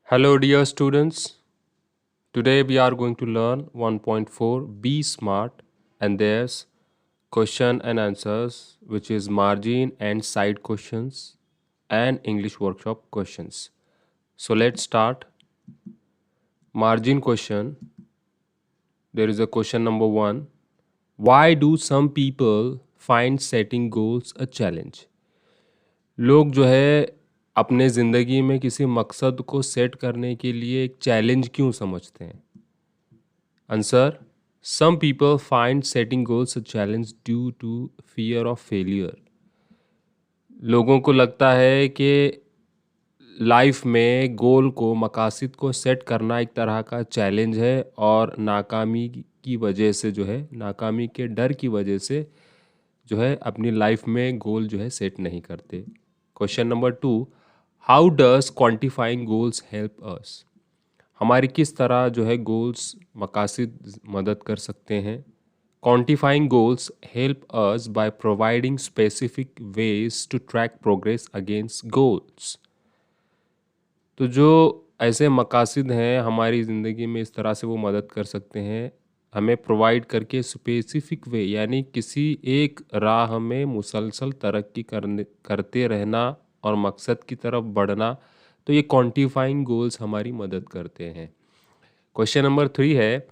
Hello, dear students. Today we are going to learn 1.4 Be Smart, and there's question and answers, which is margin and side questions and English workshop questions. So let's start. Margin question. There is a question number 1. Why do some people find setting goals a challenge? लोग जो है अपने ज़िंदगी में किसी मकसद को set करने के लिए एक चैलेंज क्यों समझते हैं? Answer. Some people find setting goals a challenge due to fear of failure. लोगों को लगता है कि लाइफ में गोल को मकासद को सेट करना एक तरह का चैलेंज है और नाकामी की वजह से जो है नाकामी के डर की वजह से जो है अपनी लाइफ में गोल जो है सेट नहीं करते. Question number 2. How does quantifying goals help अस? हमारी किस तरह जो है गोल्स मकासद मदद कर सकते हैं? Quantifying goals help us by providing specific ways to track progress against goals. तो जो ऐसे मकासद हैं हमारी ज़िंदगी में, इस तरह से वो मदद कर सकते हैं हमें प्रोवाइड करके स्पेसिफिक वे, यानी किसी एक राह में मुसलसल तरक्की करते रहना और मकसद की तरफ बढ़ना. तो ये क्वांटिफाइंग गोल्स हमारी मदद करते हैं. क्वेश्चन नंबर 3 है,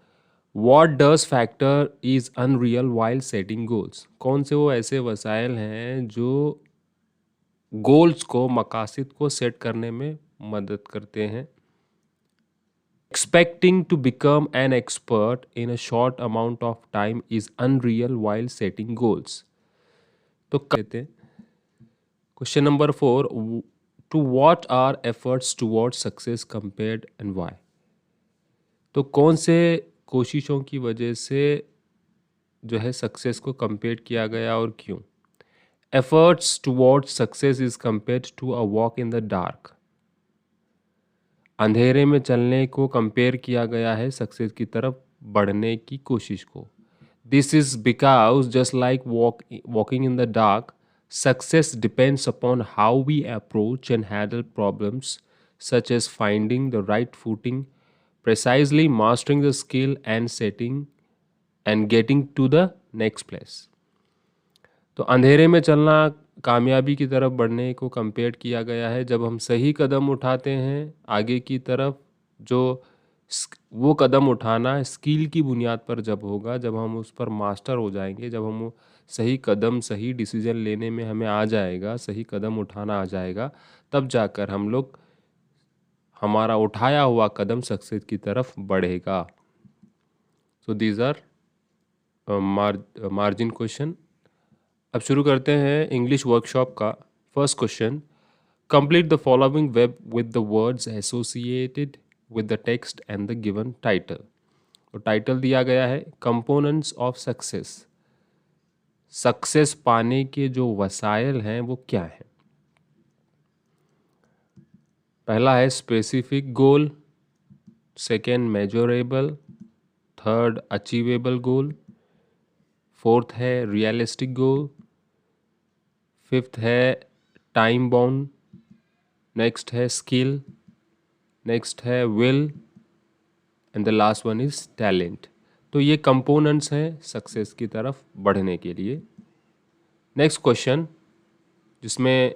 what does factor is unreal while setting goals? कौन से वो ऐसे वसाइल हैं जो गोल्स को मकासद को सेट करने में मदद करते हैं? Expecting to become an expert in a short amount of time is unreal while setting goals. तो कहते हैं. Question number 4, to what are efforts towards success compared and why? तो कौन से कोशिशों की वजह से जो है सक्सेस को कंपेयर किया गया और क्यों? Efforts towards success is compared to a walk in the dark. अंधेरे में चलने को कंपेयर किया गया है सक्सेस की तरफ बढ़ने की कोशिश को. This is because just like walking in the dark, success depends upon how we approach and handle problems such as finding the right footing, precisely mastering the skill and setting and getting to the next place. तो अंधेरे में चलना कामयाबी की तरफ बढ़ने को compare किया गया है. जब हम सही कदम उठाते हैं आगे की तरफ, जो वो कदम उठाना स्किल की बुनियाद पर जब होगा, जब हम उस पर मास्टर हो जाएंगे, जब हम सही कदम सही डिसीजन लेने में हमें आ जाएगा, सही कदम उठाना आ जाएगा, तब जाकर हम लोग हमारा उठाया हुआ कदम सक्सेस की तरफ बढ़ेगा. So these are margin question. अब शुरू करते हैं इंग्लिश वर्कशॉप का. First question, complete the following web with the words associated with the text and the given title. तो टाइटल दिया गया है कंपोनेंट्स ऑफ सक्सेस. सक्सेस पाने के जो वसाइल हैं वो क्या हैं? पहला है specific goal, second measurable, third achievable गोल, फोर्थ है रियलिस्टिक गोल, फिफ्थ है टाइम बाउंड, नेक्स्ट है स्किल, नेक्स्ट है will and the last one is talent. तो ये कंपोनेंट्स हैं सक्सेस की तरफ बढ़ने के लिए. नेक्स्ट क्वेश्चन जिसमें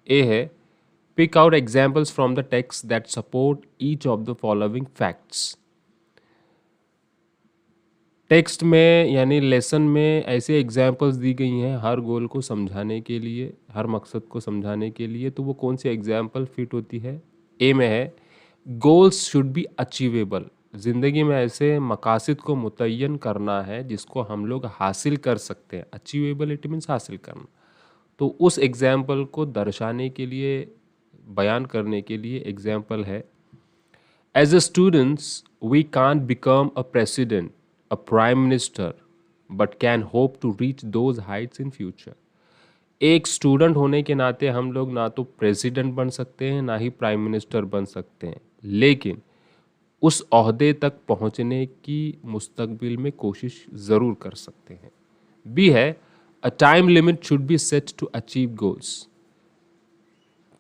ए है, pick out examples from the text that support each of the following facts. Text में यानी लेसन में ऐसे एग्जाम्पल्स दी गई हैं हर गोल को समझाने के लिए, हर मकसद को समझाने के लिए. तो वो कौन सी एग्जाम्पल फिट होती है? ए में है, गोल्स शुड बी अचीवेबल. ज़िंदगी में ऐसे मकासद को मुतय्यन करना है जिसको हम लोग हासिल कर सकते हैं. अचीवेबल इट मीन्स हासिल करना. तो उस एग्जाम्पल को दर्शाने के लिए, बयान करने के लिए एग्जाम्पल है, as a students we can't become a president, a prime minister, but can hope to reach those heights in future. एक स्टूडेंट होने के नाते हम लोग ना तो प्रेसिडेंट बन सकते हैं ना ही प्राइम मिनिस्टर बन सकते हैं, लेकिन उस ओहदे तक पहुंचने की मुस्तकबिल में कोशिश ज़रूर कर सकते हैं. बी है, a time limit should be set to achieve goals.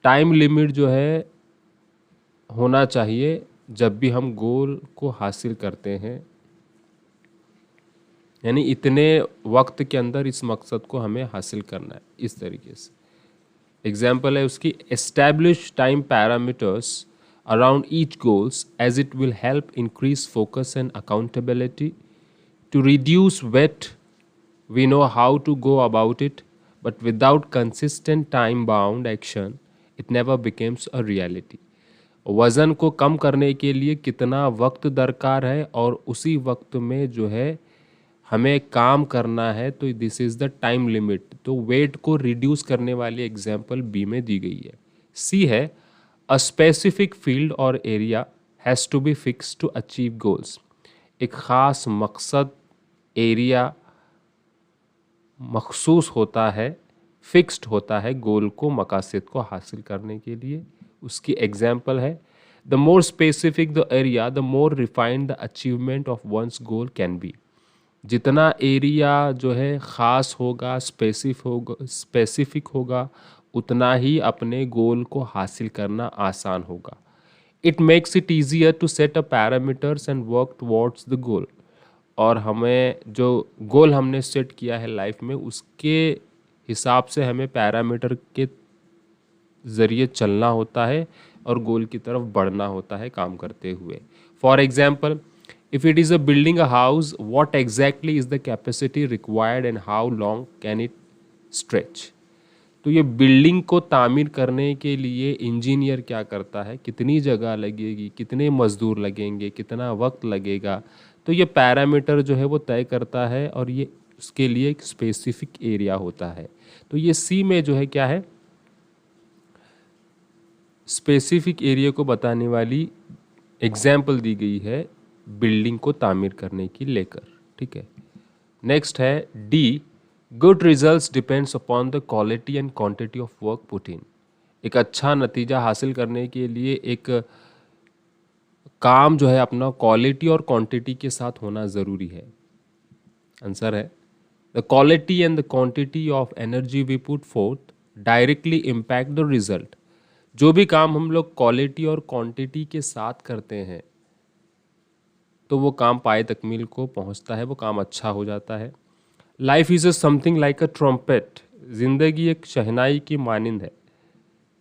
Time limit जो है होना चाहिए जब भी हम गोल को हासिल करते हैं, यानी इतने वक्त के अंदर इस मकसद को हमें हासिल करना है, इस तरीके से। एग्जाम्पल है उसकी, establish time parameters around each goals as it will help increase focus and accountability to reduce wait. We know how to go about it, but without consistent time bound action, it never becomes a reality. वज़न को कम करने के लिए कितना वक्त दरकार है और उसी वक्त में जो है हमें काम करना है, तो this is the time limit. तो वेट को रिड्यूस करने वाली एग्जाम्पल बी में दी गई है। सी है, अ स्पेसिफिक फील्ड और area has to be fix to achieve goals. एक ख़ास मकसद, एरिया मखसूस होता है, फिक्स्ड होता है गोल को, मकासद को हासिल करने के लिए। उसकी एग्जाम्पल है, the more specific the area the more refined the achievement of once goal can be. जितना एरिया जो है ख़ास होगा, स्पेसिफिक होगा, उतना ही अपने गोल को हासिल करना आसान होगा। It makes it easier to set a parameters and work towards the goal. और हमें जो गोल हमने सेट किया है लाइफ में, उसके हिसाब से हमें पैरामीटर के ज़रिए चलना होता है और गोल की तरफ बढ़ना होता है काम करते हुए। For example, if it is a building a house, what exactly is the capacity required and how long can it stretch. तो ये बिल्डिंग को तामीर करने के लिए इंजीनियर क्या करता है, कितनी जगह लगेगी, कितने मज़दूर लगेंगे, कितना वक्त लगेगा, तो ये पैरामीटर जो है वो तय करता है और ये उसके लिए एक स्पेसिफिक एरिया होता है। तो ये सी में जो है क्या है, स्पेसिफिक एरिया को बताने वाली एग्जाम्पल दी गई है बिल्डिंग को तामीर करने की लेकर। ठीक है, नेक्स्ट है D, good results depends upon the quality and quantity of work put in. एक अच्छा नतीजा हासिल करने के लिए एक काम जो है अपना क्वालिटी और क्वांटिटी के साथ होना ज़रूरी है। आंसर है, the quality and the quantity of energy we put forth directly impact the result. जो भी काम हम लोग क्वालिटी और क्वांटिटी के साथ करते हैं तो वो काम पाए तकमील को पहुंचता है, वो काम अच्छा हो जाता है। Life is a something like a trumpet. जिंदगी एक शहनाई की मानिंद है।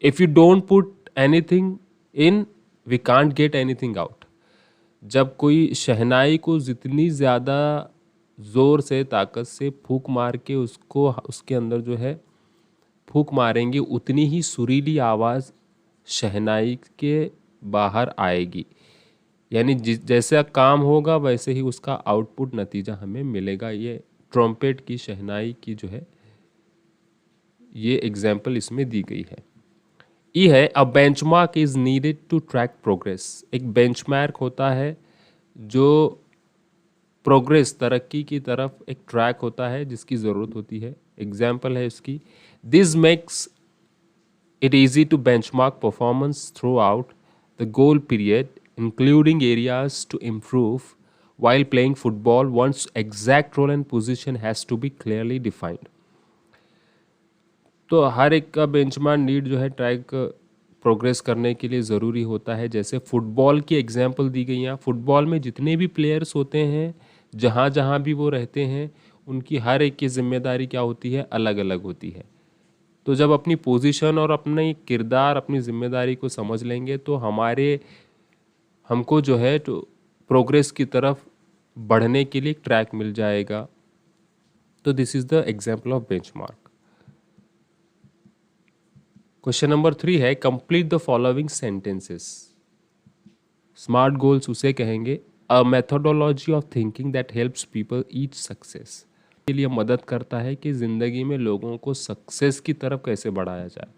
If you don't put anything in, we can't get anything out. जब कोई शहनाई को जितनी ज़्यादा ज़ोर से, ताकत से फूंक मार के उसको उसके अंदर जो है फूंक मारेंगे, उतनी ही सुरीली आवाज़ शहनाई के बाहर आएगी। यानी जैसा काम होगा वैसे ही उसका आउटपुट नतीजा हमें मिलेगा। ये ट्रम्पेट की, शहनाई की जो है ये एग्जाम्पल इसमें दी गई है। ई है, a benchmark is needed to track progress. एक बेंचमार्क होता है जो प्रोग्रेस, तरक्की की तरफ एक ट्रैक होता है जिसकी ज़रूरत होती है। एग्जाम्पल है इसकी, this makes it easy to benchmark performance throughout the goal period, including areas to improve. While playing football, one's exact role and position has to be clearly defined. तो हर एक का बेंचमार्क नीड जो है track progress करने के लिए ज़रूरी होता है। जैसे फुटबॉल की एग्जांपल दी गई हैं, फुटबॉल में जितने भी प्लेयर्स होते हैं, जहाँ जहाँ भी वो रहते हैं, उनकी हर एक की जिम्मेदारी क्या होती है, अलग अलग होती है। तो जब अपनी पोजीशन और अपने किरदार, अपनी जिम्मेदारी को समझ लेंगे तो हमको जो है तो प्रोग्रेस की तरफ बढ़ने के लिए ट्रैक मिल जाएगा। तो this is the example of benchmark. Question number 3 है, complete the following sentences. Smart goals उसे कहेंगे, a methodology of thinking that helps people each success. के लिए मदद करता है कि ज़िंदगी में लोगों को सक्सेस की तरफ कैसे बढ़ाया जाए।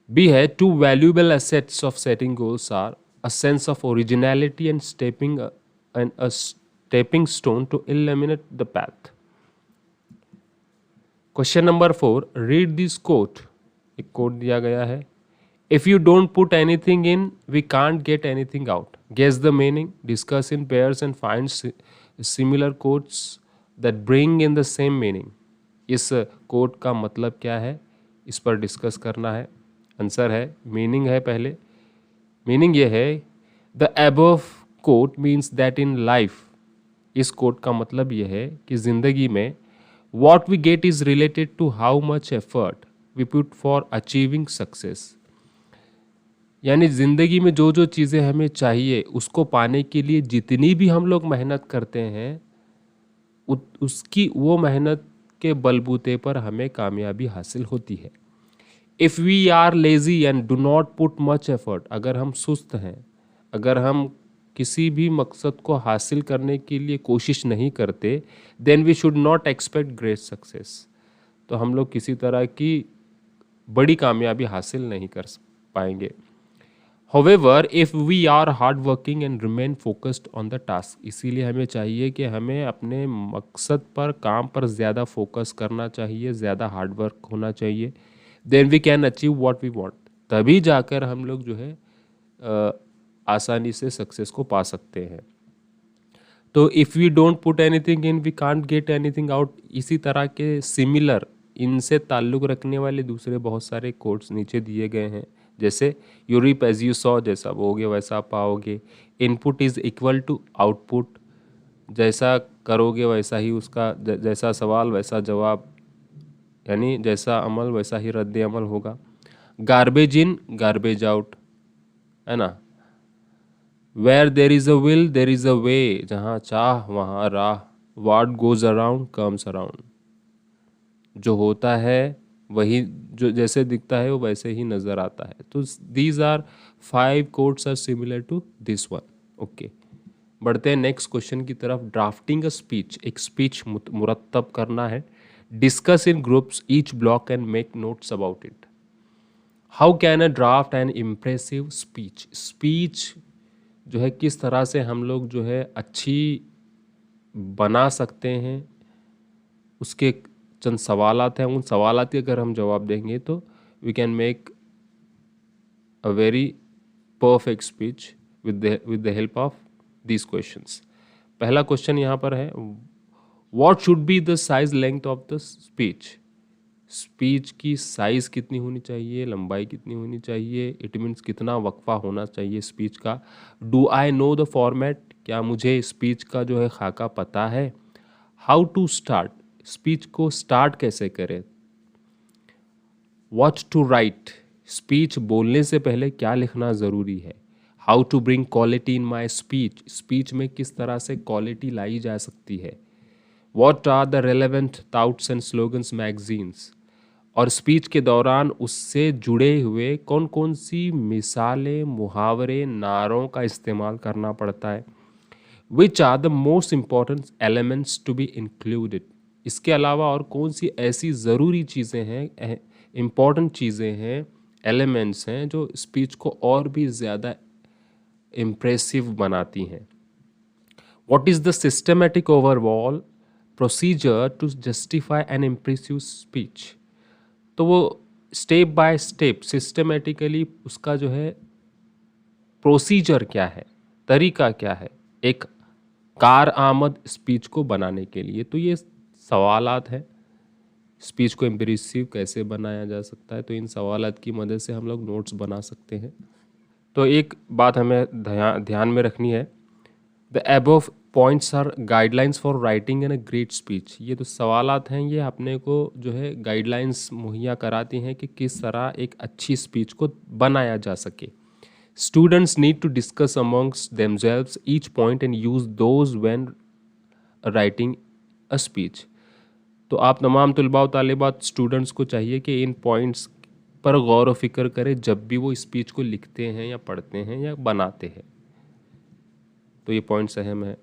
बी है, two valuable assets of setting goals are a sense of originality and stepping stone to illuminate the path. Question number 4, read this quote. एक कोट दिया गया है, if you don't put anything in, we can't get anything out. Guess the meaning, discuss in pairs and find similar quotes that bring in the same meaning. इस quote का मतलब क्या है, इस पर डिस्कस करना है। आंसर है, मीनिंग है पहले, मीनिंग ये है, the above quote means that in life, इस कोट का मतलब ये है कि ज़िंदगी में what we get is related to how much effort we put for achieving success. यानी ज़िंदगी में जो जो चीज़ें हमें चाहिए उसको पाने के लिए जितनी भी हम लोग मेहनत करते हैं, उसकी वो मेहनत के बलबूते पर हमें कामयाबी हासिल होती है। If we are lazy and do not put much effort, अगर हम सुस्त हैं, अगर हम किसी भी मकसद को हासिल करने के लिए कोशिश नहीं करते, then we should not expect great success. तो हम लोग किसी तरह की बड़ी कामयाबी हासिल नहीं कर पाएंगे। However, if we are hard working and remain focused on the task, इसीलिए हमें चाहिए कि हमें अपने मकसद पर, काम पर ज़्यादा फोकस करना चाहिए, ज़्यादा हार्ड वर्क होना चाहिए, then we can achieve what we want. तभी जाकर हम लोग जो है आसानी से सक्सेस को पा सकते हैं। तो if we don't put anything in we can't get anything out. इसी तरह के सिमिलर, इनसे ताल्लुक़ रखने वाले दूसरे बहुत सारे कोट्स नीचे दिए गए हैं। जैसे you reap as you sow, जैसा बोओगे वैसा पाओगे। Input is equal to output, जैसा करोगे वैसा ही उसका, जैसा सवाल वैसा जवाब, यानी जैसा अमल वैसा ही रद्द अमल होगा। गार्बेज इन गार्बेज आउट, है ना। Where there is a will there is a way, जहाँ चाह वहाँ राह। What goes around comes around, जो होता है वही, जो जैसे दिखता है वो वैसे ही नज़र आता है। तो these are 5 quotes are similar to this one. Okay, बढ़ते हैं नेक्स्ट क्वेश्चन की तरफ। ड्राफ्टिंग अ स्पीच, एक स्पीच मुरतब करना है। Discuss in groups each block and make notes about it. How can a draft an impressive speech, speech जो है किस तरह से हम लोग जो है अच्छी बना सकते हैं, उसके चंद सवालात हैं। उन सवालात के अगर हम जवाब देंगे तो we can make a very perfect speech with the help of these questions. पहला क्वेश्चन यहाँ पर है, what should be the size length of the speech. Speech की साइज़ कितनी होनी चाहिए, लंबाई कितनी होनी चाहिए, इट मीन्स कितना वक्फा होना चाहिए स्पीच का। Do I know the format, क्या मुझे स्पीच का जो है खाका पता है। हाउ टू स्टार्ट, स्पीच को स्टार्ट कैसे करें। व्हाट टू राइट, स्पीच बोलने से पहले क्या लिखना ज़रूरी है। How to bring quality in my speech, speech में किस तरह से क्वालिटी लाई जा सकती है। What are the relevant thoughts and slogans magazines, और स्पीच के दौरान उससे जुड़े हुए कौन कौन सी मिसालें, मुहावरे, नारों का इस्तेमाल करना पड़ता है। Which are the most important elements to be included, इसके अलावा और कौन सी ऐसी ज़रूरी चीज़ें हैं, इम्पॉर्टेंट चीज़ें हैं, एलिमेंट्स हैं जो स्पीच को और भी ज़्यादा इम्प्रेसिव बनाती हैं। What is the systematic overall procedure to justify an impressive speech, तो वो स्टेप बाय स्टेप सिस्टमेटिकली उसका जो है प्रोसीजर क्या है, तरीका क्या है एक कार आमद स्पीच को बनाने के लिए। तो ये सवालात हैं, स्पीच को इम्प्रेसिव कैसे बनाया जा सकता है। तो इन सवालात की मदद से हम लोग नोट्स बना सकते हैं। तो एक बात हमें ध्यान में रखनी है, the above points are guidelines for writing an a great speech. ये तो सवालात हैं, ये अपने को जो है गाइडलाइंस मुहैया कराती हैं कि किस तरह एक अच्छी स्पीच को बनाया जा सके। Students need to discuss amongst themselves each point and use those when writing a speech. तो आप तमाम तलबा व तालिबात स्टूडेंट्स को चाहिए कि इन पॉइंट्स पर गौर व फिक्र करें जब भी वो स्पीच को लिखते हैं या पढ़ते हैं या बनाते हैं। तो ये पॉइंट्स अहम है।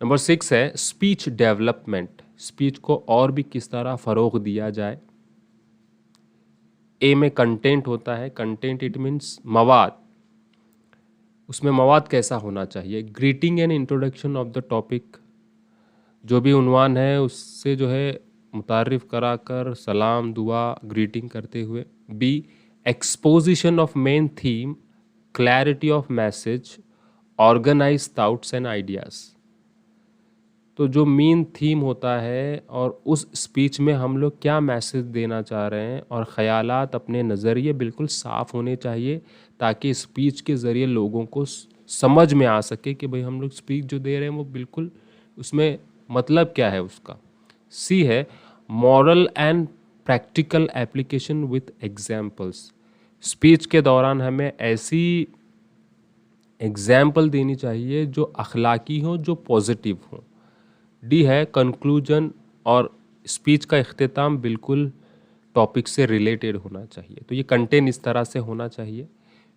नंबर 6 है स्पीच डेवलपमेंट, स्पीच को और भी किस तरह फ़रोग दिया जाए। ए में कंटेंट होता है, कंटेंट इट मीन्स मवाद, उसमें मवाद कैसा होना चाहिए। Greeting and introduction of the topic, जो भी उन्वान है उससे जो है मुतारिफ कराकर सलाम दुआ ग्रीटिंग करते हुए। B exposition of main theme, clarity of message, organise thoughts and ideas. तो जो मेन थीम होता है और उस स्पीच में हम लोग क्या मैसेज देना चाह रहे हैं और ख़यालात अपने नज़रिए बिल्कुल साफ़ होने चाहिए, ताकि स्पीच के ज़रिए लोगों को समझ में आ सके कि भाई हम लोग स्पीच जो दे रहे हैं वो बिल्कुल उसमें मतलब क्या है उसका। सी है moral and practical application with examples. Speech के दौरान हमें ऐसी एग्जाम्पल देनी चाहिए जो अखलाकी हो, जो पॉजिटिव हो। डी है कंक्लूजन, और स्पीच का इख्तिताम बिल्कुल टॉपिक से रिलेटेड होना चाहिए, तो ये कंटेंट इस तरह से होना चाहिए।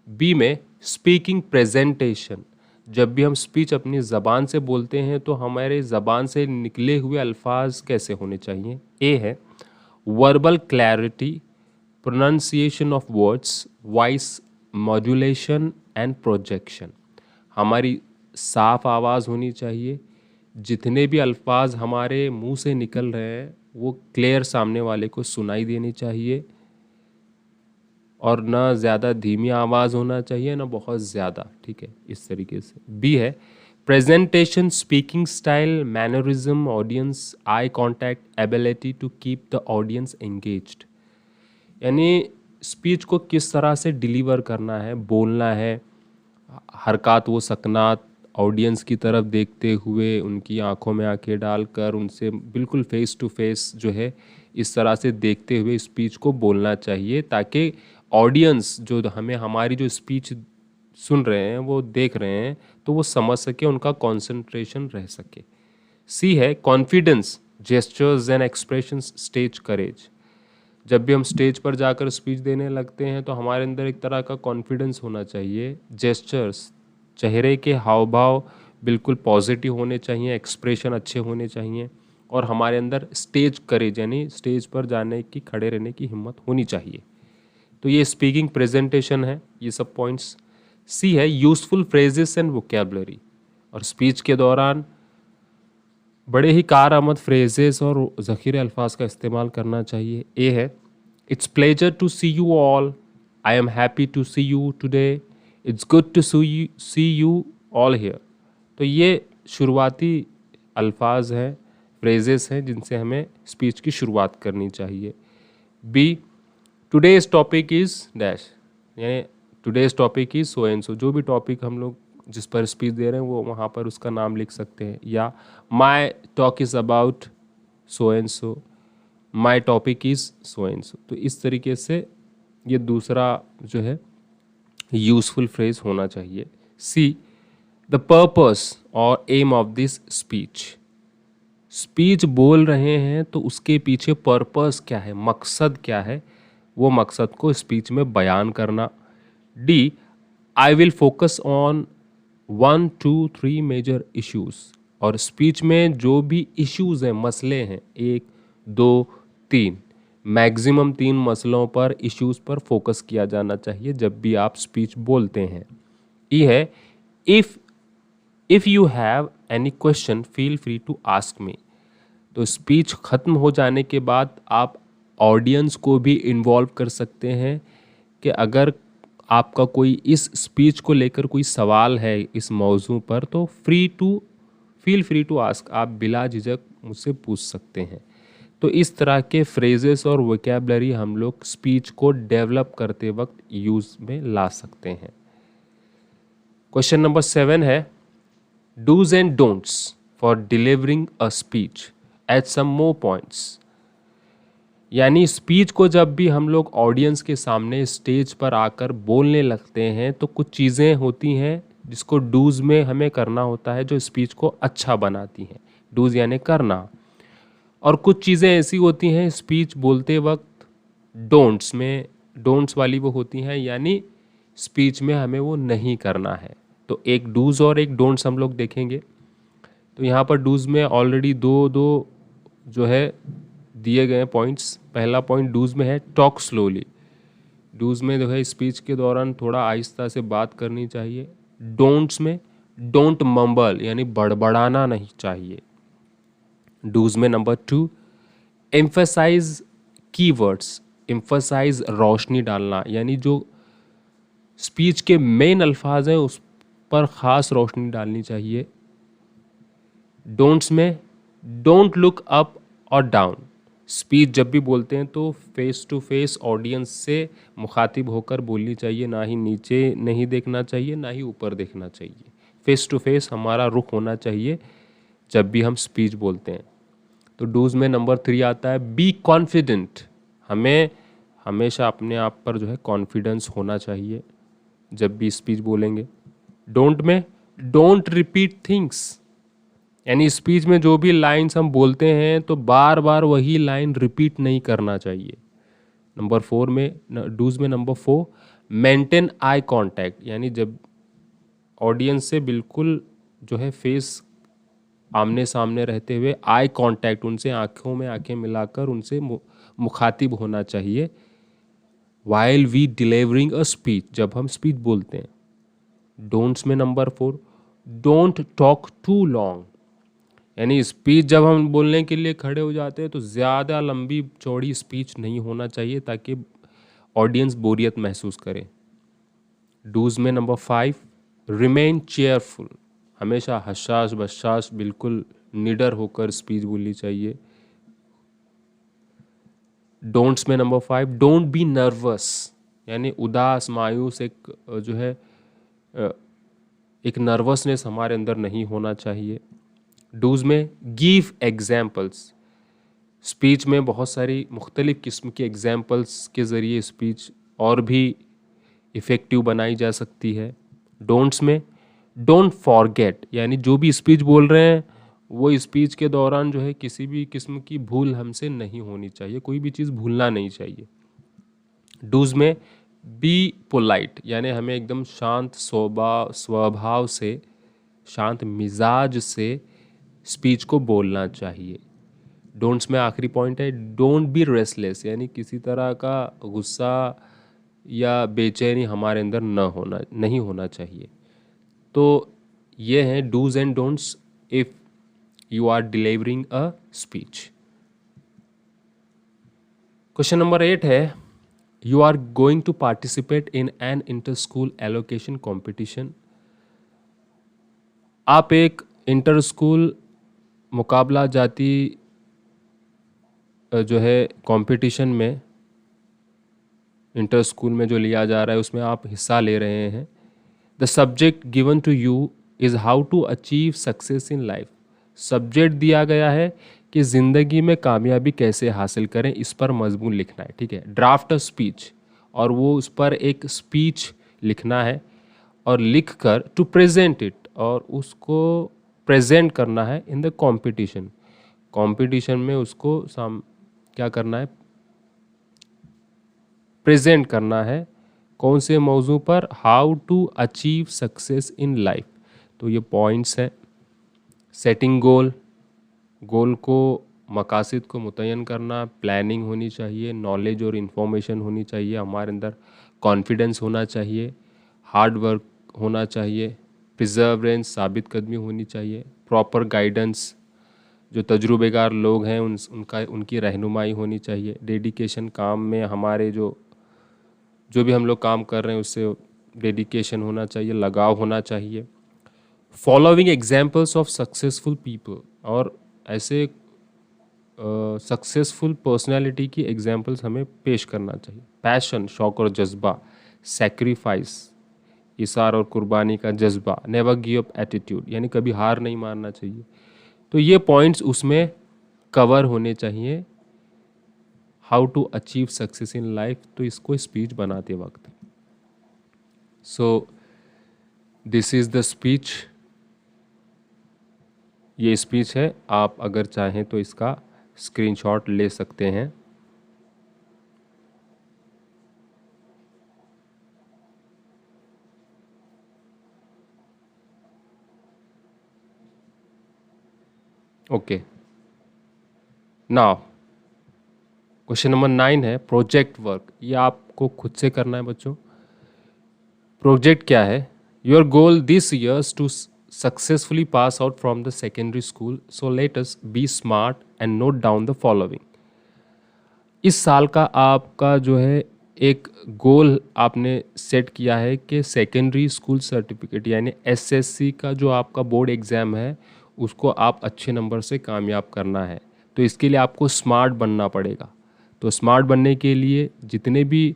बी में स्पीकिंग प्रेजेंटेशन, जब भी हम स्पीच अपनी ज़बान से बोलते हैं तो हमारे ज़बान से निकले हुए अल्फाज कैसे होने चाहिए। ए है verbal clarity, pronunciation of words, voice modulation and projection. हमारी साफ आवाज़ होनी चाहिए, जितने भी अल्फाज हमारे मुंह से निकल रहे हैं वो क्लियर सामने वाले को सुनाई देनी चाहिए, और ना ज़्यादा धीमी आवाज़ होना चाहिए ना बहुत ज़्यादा, ठीक है, इस तरीके से। बी है presentation speaking style, mannerism, audience eye contact, ability to keep the audience engaged. यानी स्पीच को किस तरह से डिलीवर करना है, बोलना है, हरकत व सकनात ऑडियंस की तरफ देखते हुए, उनकी आंखों में आंखें डालकर उनसे बिल्कुल फेस टू फेस जो है इस तरह से देखते हुए स्पीच को बोलना चाहिए, ताकि ऑडियंस जो हमें हमारी जो स्पीच सुन रहे हैं वो देख रहे हैं तो वो समझ सके, उनका कंसंट्रेशन रह सके। सी है confidence, gestures and expressions, stage courage. जब भी हम स्टेज पर जाकर स्पीच देने लगते हैं तो हमारे अंदर एक तरह का कॉन्फिडेंस होना चाहिए। जेस्चर्स, चेहरे के हाव भाव बिल्कुल पॉजिटिव होने चाहिए, एक्सप्रेशन अच्छे होने चाहिए, और हमारे अंदर स्टेज करेज यानी स्टेज पर जाने की, खड़े रहने की हिम्मत होनी चाहिए। तो ये स्पीकिंग प्रेजेंटेशन है, ये सब पॉइंट्स। सी है यूज़फुल फ्रेजेस एंड वोकेबलरी, और स्पीच के दौरान बड़े ही कारआमद फ्रेजेस और ज़ख़ीरे अल्फाज का इस्तेमाल करना चाहिए। ए है it's pleasure to see you all, I am happy to see you today, it's good to see you all here. तो ये शुरुआती अल्फाज हैं, फ्रेजेस हैं, जिनसे हमें स्पीच की शुरुआत करनी चाहिए। B today's topic is dash, यानी today's topic is so and so. जो भी टॉपिक हम लोग जिस पर स्पीच दे रहे हैं वो वहाँ पर उसका नाम लिख सकते हैं, या माई talk is about so and so, my topic is so and सो। तो इस तरीके से ये दूसरा जो है यूज़फुल फ्रेज होना चाहिए। सी द पर्पस और aim of this speech, speech बोल रहे हैं तो उसके पीछे पर्पस क्या है, मकसद क्या है, वो मकसद को स्पीच में बयान करना। D I will focus on 1 2 3 major issues, और स्पीच में जो भी इश्यूज़ हैं, मसले हैं, 1 2 3, मैक्सिमम 3 मसलों पर, इश्यूज़ पर फोकस किया जाना चाहिए जब भी आप स्पीच बोलते हैं। ई है if you have any question feel free to ask me. तो स्पीच ख़त्म हो जाने के बाद आप ऑडियंस को भी इन्वॉल्व कर सकते हैं कि अगर आपका कोई इस स्पीच को लेकर कोई सवाल है इस मौजू पर, तो फील फ्री टू आस्क, आप बिला झिझक मुझसे पूछ सकते हैं। तो इस तरह के फ्रेजेस और वोकैबलरी हम लोग स्पीच को डेवलप करते वक्त यूज़ में ला सकते हैं। क्वेश्चन नंबर 7 है do's and don'ts for delivering a speech at some more points. यानी स्पीच को जब भी हम लोग ऑडियंस के सामने स्टेज पर आकर बोलने लगते हैं तो कुछ चीज़ें होती हैं जिसको डूज में हमें करना होता है, जो स्पीच को अच्छा बनाती हैं। डूज यानी करना, और कुछ चीज़ें ऐसी होती हैं स्पीच बोलते वक्त डोंट्स में, डोंट्स वाली वो होती हैं, यानी स्पीच में हमें वो नहीं करना है। तो एक डूज और एक डोंट्स हम लोग देखेंगे। तो यहाँ पर डूज में ऑलरेडी दो जो है दिए गए पॉइंट्स। पहला पॉइंट डूज में है टॉक स्लोली, डूज में जो है स्पीच के दौरान थोड़ा आहिस्ता से बात करनी चाहिए। डोंट्स में डोंट मम्बल, यानी बड़बड़ाना नहीं चाहिए। डूज में नंबर 2 एम्फसाइज कीवर्ड्स, एम्फसाइज रोशनी डालना, यानी जो स्पीच के मेन अल्फाज हैं उस पर ख़ास रोशनी डालनी चाहिए। डोंट्स में डोंट लुक अप और डाउन। स्पीच जब भी बोलते हैं तो फेस टू फेस ऑडियंस से मुखातिब होकर बोलनी चाहिए, ना ही नीचे नहीं देखना चाहिए, ना ही ऊपर देखना चाहिए। फेस टू फेस हमारा रुख होना चाहिए जब भी हम स्पीच बोलते हैं। तो डूज में नंबर 3 आता है बी कॉन्फिडेंट। हमें हमेशा अपने आप पर जो है कॉन्फिडेंस होना चाहिए जब भी स्पीच बोलेंगे। डोंट में डोंट रिपीट थिंग्स, यानी स्पीच में जो भी लाइन्स हम बोलते हैं तो बार बार वही लाइन रिपीट नहीं करना चाहिए। नंबर 4 में डूज में नंबर 4 मेंटेन आई कांटेक्ट, यानी जब ऑडियंस से बिल्कुल जो है फेस आमने सामने रहते हुए आई कांटेक्ट, उनसे आंखों में आंखें मिलाकर उनसे मुखातिब होना चाहिए while we delivering a speech, जब हम स्पीच बोलते हैं। डोंट्स में number 4 don't talk too long, यानी स्पीच जब हम बोलने के लिए खड़े हो जाते हैं तो ज़्यादा लंबी चौड़ी स्पीच नहीं होना चाहिए ताकि ऑडियंस बोरियत महसूस करे। डूज में नंबर 5 रिमेन चेयरफुल, हमेशा हसास बसास बिल्कुल निडर होकर स्पीच बोलनी चाहिए। डोंट्स में नंबर 5 डोंट बी नर्वस, यानी उदास मायूस एक जो है एक नर्वसनेस हमारे अंदर नहीं होना चाहिए। डूज में गिव एग्जाम्पल्स, स्पीच में बहुत सारी मुख्तलिफ़ किस्म की एग्जाम्पल्स के ज़रिए स्पीच और भी इफ़ेक्टिव बनाई जा सकती है। डोंट्स में डोंट फॉरगेट, यानी जो भी स्पीच बोल रहे हैं वो स्पीच के दौरान जो है किसी भी किस्म की भूल हमसे नहीं होनी चाहिए, कोई भी चीज़ भूलना नहीं चाहिए। डूज में बी पोलाइट, यानी हमें एकदम शांत स्वभाव से, शांत मिजाज से स्पीच को बोलना चाहिए। डोंट्स में आखिरी पॉइंट है डोंट बी रेस्टलेस, यानी किसी तरह का गुस्सा या बेचैनी हमारे अंदर नहीं होना चाहिए। तो ये हैं do's and don'ts if you are delivering a speech. Question number 8 है you are going to participate in an inter school elocution competition. आप एक इंटर स्कूल मुकाबला जाती जो है कंपटीशन में, इंटर स्कूल में जो लिया जा रहा है उसमें आप हिस्सा ले रहे हैं। The subject given to you is how to achieve success in life. Subject दिया गया है कि ज़िंदगी में कामयाबी कैसे हासिल करें, इस पर मजमून लिखना है। ठीक है, ड्राफ्ट अ स्पीच, और वो उस पर एक स्पीच लिखना है और लिख कर टू प्रेजेंट इट, और उसको प्रेजेंट करना है इन द कंपटीशन। कंपटीशन में उसको क्या करना है, प्रेजेंट करना है। कौन से मौजू पर, how to achieve success in life. तो ये पॉइंट्स हैं। सेटिंग गोल, गोल को मकासद को मुतय्यन करना, प्लानिंग होनी चाहिए, नॉलेज और इन्फॉर्मेशन होनी चाहिए, हमारे अंदर कॉन्फिडेंस होना चाहिए, हार्ड वर्क होना चाहिए, प्रिजर्वेंस साबित कदमी होनी चाहिए, प्रॉपर गाइडेंस, जो तजुर्बेकार लोग हैं उनकी रहनुमाई होनी चाहिए, डेडिकेशन, काम में हमारे जो भी हम लोग काम कर रहे हैं उससे डेडिकेशन होना चाहिए, लगाव होना चाहिए। Following examples of successful people, और ऐसे सक्सेसफुल पर्सनालिटी की एग्जाम्पल्स हमें पेश करना चाहिए। पैशन, शौक और जज्बा, सेक्रीफाइस, इसार और कुर्बानी का जज्बा, नेवर गिव अप एटीट्यूड, यानी कभी हार नहीं मानना चाहिए। तो ये पॉइंट्स उसमें कवर होने चाहिए, how to achieve success in life, तो इसको स्पीच बनाते वक्त। So this is the speech, ये स्पीच है। आप अगर चाहें तो इसका स्क्रीनशॉट ले सकते हैं। ओके, नाउ क्वेश्चन नंबर 9 है प्रोजेक्ट वर्क। ये आपको खुद से करना है बच्चों। प्रोजेक्ट क्या है, your goal this years to successfully pass out from the secondary school, so let us be smart and note down the following. इस साल का आपका जो है एक गोल आपने सेट किया है कि सेकेंडरी स्कूल सर्टिफिकेट यानी एसएससी का जो आपका बोर्ड एग्ज़ाम है उसको आप अच्छे नंबर से कामयाब करना है। तो इसके लिए आपको स्मार्ट बनना पड़ेगा। तो स्मार्ट बनने के लिए जितने भी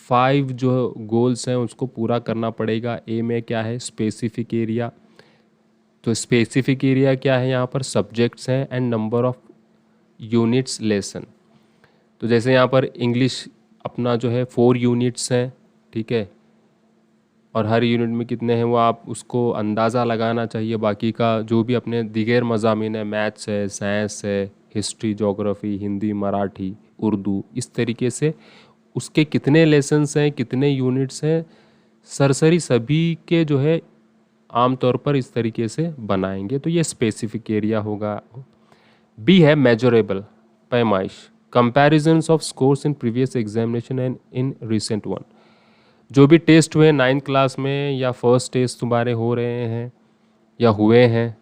5 जो गोल्स हैं उसको पूरा करना पड़ेगा। ए में क्या है, स्पेसिफिक एरिया। तो स्पेसिफिक एरिया क्या है, यहाँ पर सब्जेक्ट्स हैं and number of units lesson. तो जैसे यहाँ पर इंग्लिश अपना जो है 4 यूनिट्स हैं, ठीक है, और हर यूनिट में कितने हैं वो आप उसको अंदाज़ा लगाना चाहिए। बाकी का जो भी अपने दिगेर मज़ामीन है, मैथ्स है, साइंस है, हिस्ट्री, ज्योग्राफी, हिंदी, मराठी, उर्दू, इस तरीके से उसके कितने लेसन्स हैं, कितने यूनिट्स हैं, सरसरी सभी के जो है आम तौर पर इस तरीके से बनाएंगे। तो ये स्पेसिफिक एरिया होगा। बी है मेजरेबल, पैमाइश, comparisons of scores in previous examination and in recent one. जो भी टेस्ट हुए 9th क्लास में या फर्स्ट टेस्ट तुम्हारे हो रहे हैं या हुए हैं,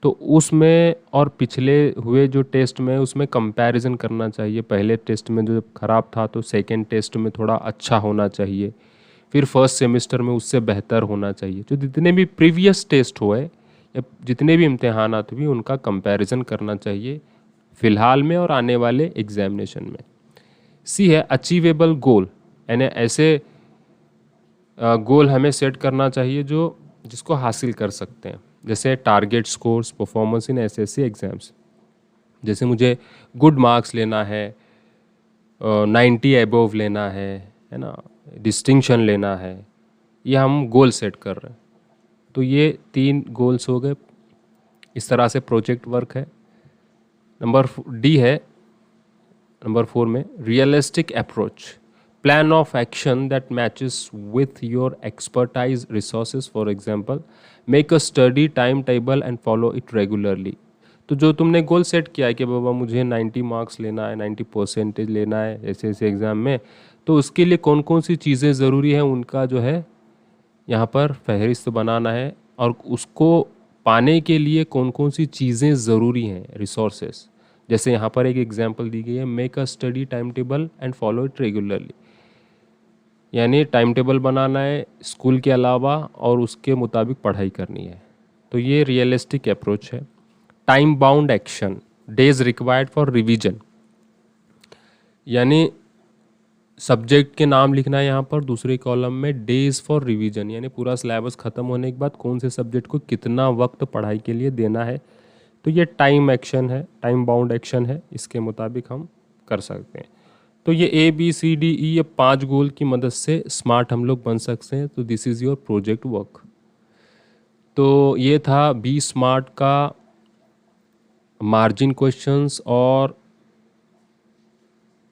तो उसमें और पिछले हुए जो टेस्ट में उसमें कंपैरिजन करना चाहिए। पहले टेस्ट में जो ख़राब था तो सेकेंड टेस्ट में थोड़ा अच्छा होना चाहिए, फिर फर्स्ट सेमेस्टर में उससे बेहतर होना चाहिए। जो जितने भी प्रीवियस टेस्ट हुए या जितने भी इम्तहानात हुए उनका कंपैरिजन करना चाहिए फ़िलहाल में और आने वाले एग्जामिनेशन में। सी है अचीवेबल गोल, यानी ऐसे गोल हमें सेट करना चाहिए जो जिसको हासिल कर सकते हैं। जैसे target scores performance in SSC exams, जैसे मुझे गुड मार्क्स लेना है, 90 एबोव लेना है ना, डिस्टिंक्शन लेना है, ये हम गोल सेट कर रहे हैं। तो ये 3 गोल्स हो गए। इस तरह से प्रोजेक्ट वर्क है। नंबर डी है, नंबर 4 में realistic approach, plan of action that matches with your expertise resources. For example, make a study time table and follow it regularly. तो जो तुमने गोल सेट किया है कि बाबा मुझे 90 मार्क्स लेना है, 90% लेना है ऐसे ऐसे एग्ज़ाम में, तो उसके लिए कौन कौन सी चीज़ें ज़रूरी हैं उनका जो है यहाँ पर फहरिस्त बनाना है, और उसको पाने के लिए कौन कौन सी चीज़ें ज़रूरी हैं, रिसोर्सेस। जैसे यहाँ पर एक एग्जांपल दी गई है, make a study time table and follow it regularly, यानी टाइम टेबल बनाना है स्कूल के अलावा और उसके मुताबिक पढ़ाई करनी है। तो ये रियलिस्टिक अप्रोच है। Time bound action, days required for revision, यानी सब्जेक्ट के नाम लिखना है यहाँ पर दूसरे कॉलम में, डेज फॉर रिवीजन, यानी पूरा सिलेबस ख़त्म होने के बाद कौन से सब्जेक्ट को कितना वक्त पढ़ाई के लिए देना है। तो ये टाइम एक्शन है, टाइम बाउंड एक्शन है, इसके मुताबिक हम कर सकते हैं। तो ये ABCDE ये 5 गोल की मदद से स्मार्ट हम लोग बन सकते हैं। तो this is your project work. तो ये था बी स्मार्ट का मार्जिन क्वेश्चंस और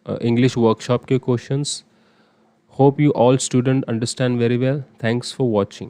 इंग्लिश वर्कशॉप के questions. Hope you all student understand very well. Thanks for watching.